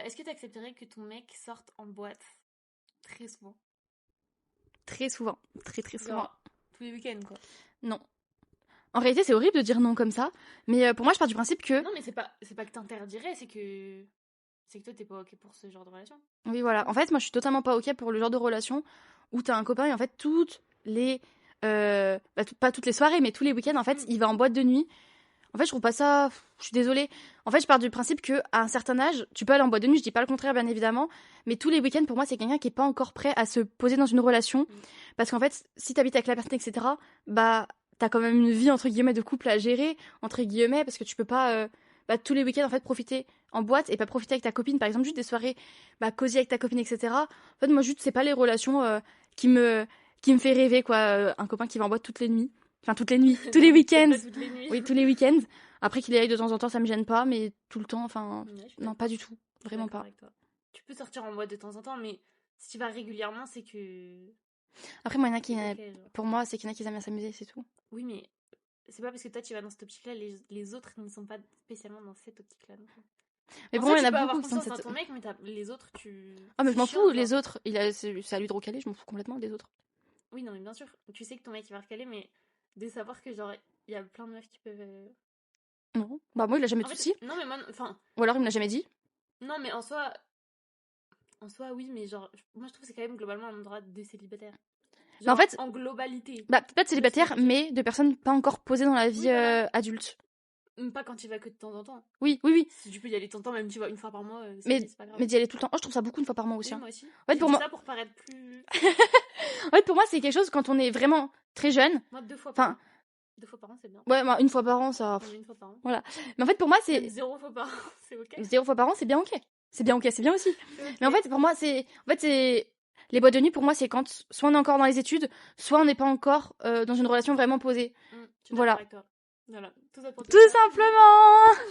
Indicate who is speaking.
Speaker 1: Est-ce que tu accepterais que ton mec sorte en boîte très souvent?
Speaker 2: Très souvent. Très très souvent.
Speaker 1: Genre, tous les week-ends, quoi.
Speaker 2: Non. En réalité, c'est horrible de dire non comme ça. Mais pour moi, je pars du principe que...
Speaker 1: Non, mais c'est pas que t'interdirais, c'est que toi, t'es pas ok pour ce genre de relation.
Speaker 2: Oui, voilà. En fait, moi, je suis totalement pas ok pour le genre de relation où t'as un copain et en fait, toutes les... pas toutes les soirées, mais tous les week-ends, en fait, il va en boîte de nuit. En fait, je trouve pas ça... Je suis désolée. En fait, je pars du principe que à un certain âge, tu peux aller en boîte de nuit, je dis pas le contraire, bien évidemment, mais tous les week-ends, pour moi, c'est quelqu'un qui est pas encore prêt à se poser dans une relation. Parce qu'en fait, si t'habites avec la personne, etc., bah, t'as quand même une vie, entre guillemets, de couple à gérer, entre guillemets, parce que tu peux pas... tous les week-ends, en fait, profiter en boîte et pas profiter avec ta copine, par exemple, juste des soirées cosy avec ta copine, etc. En fait, moi, juste, c'est pas les relations qui me fait rêver, quoi. Un copain qui va en boîte toutes les nuits. Enfin, toutes les nuits, tous les week-ends.
Speaker 1: Pas toutes les nuits.
Speaker 2: Oui, tous les week-ends. Après qu'il y aille de temps en temps, ça me gêne pas, mais tout le temps, enfin,
Speaker 1: Ouais, je suis
Speaker 2: non,
Speaker 1: d'accord.
Speaker 2: pas du tout.
Speaker 1: Je suis
Speaker 2: Vraiment
Speaker 1: d'accord
Speaker 2: pas.
Speaker 1: avec toi. Tu peux sortir en boîte de temps en temps, mais si tu vas régulièrement, c'est que
Speaker 2: Après, moi, il y en a qui,
Speaker 1: c'est ok, genre.
Speaker 2: pour moi, c'est qu'il y en a qui aiment bien s'amuser, c'est tout.
Speaker 1: Oui, mais c'est pas parce que toi tu vas dans cette optique-là, les autres ne sont pas spécialement dans cette optique-là non plus.
Speaker 2: Mais
Speaker 1: En
Speaker 2: pour
Speaker 1: ça,
Speaker 2: moi, il y
Speaker 1: tu
Speaker 2: en a
Speaker 1: peux
Speaker 2: beaucoup
Speaker 1: avoir
Speaker 2: qui sont de
Speaker 1: confiance dans
Speaker 2: cette.
Speaker 1: ton mec, mais les autres, tu.
Speaker 2: Ah, mais je
Speaker 1: C'est
Speaker 2: m'en
Speaker 1: chiant,
Speaker 2: fous,
Speaker 1: genre.
Speaker 2: les autres, c'est à lui de recaler, je m'en fous complètement des autres.
Speaker 1: Oui, non, mais bien sûr, tu sais que ton mec il va recaler, mais de savoir que genre, il y a plein de meufs qui peuvent.
Speaker 2: Non. Bah, moi, il a jamais de
Speaker 1: En fait,
Speaker 2: soucis.
Speaker 1: non, mais moi, enfin,
Speaker 2: Ou alors, il me l'a jamais dit.
Speaker 1: non, mais en soi, oui, mais genre, moi je trouve que c'est quand même globalement un endroit de célibataire.
Speaker 2: Mais en
Speaker 1: Genre,
Speaker 2: fait,
Speaker 1: en globalité.
Speaker 2: bah, peut-être célibataire,
Speaker 1: Ce que je veux dire.
Speaker 2: mais de personnes pas encore posées dans la vie
Speaker 1: Oui, voilà.
Speaker 2: adulte.
Speaker 1: Pas quand tu vas que de temps en temps.
Speaker 2: Oui, oui, oui.
Speaker 1: Si tu peux y aller de temps en temps, même tu vas une fois par mois, c'est
Speaker 2: Mais,
Speaker 1: ok, c'est pas grave.
Speaker 2: mais d'y aller tout le temps. Oh, je trouve ça beaucoup une fois par mois aussi.
Speaker 1: Oui,
Speaker 2: Hein.
Speaker 1: moi aussi.
Speaker 2: En fait,
Speaker 1: J'ai
Speaker 2: pour
Speaker 1: dit
Speaker 2: moi,
Speaker 1: ça pour paraître plus.
Speaker 2: c'est quelque chose quand on est vraiment très jeune.
Speaker 1: Moi, 2 fois par
Speaker 2: Enfin,
Speaker 1: an. 2 fois par an, c'est bien.
Speaker 2: ouais, bah, une fois par an, ça.
Speaker 1: Non, mais une fois par an.
Speaker 2: Voilà. Mais en fait, pour moi,
Speaker 1: Même
Speaker 2: c'est
Speaker 1: 0 fois par an, c'est ok.
Speaker 2: 0 fois par an, c'est bien ok. C'est bien ok, c'est bien aussi.
Speaker 1: C'est ok.
Speaker 2: Mais en fait, pour moi, c'est les boîtes de nuit. Pour moi, c'est quand soit on est encore dans les études, soit on n'est pas encore dans une relation vraiment posée.
Speaker 1: Je suis d'accord
Speaker 2: Voilà.
Speaker 1: avec toi. Voilà, tout ça pour te
Speaker 2: Tout
Speaker 1: dire.
Speaker 2: simplement.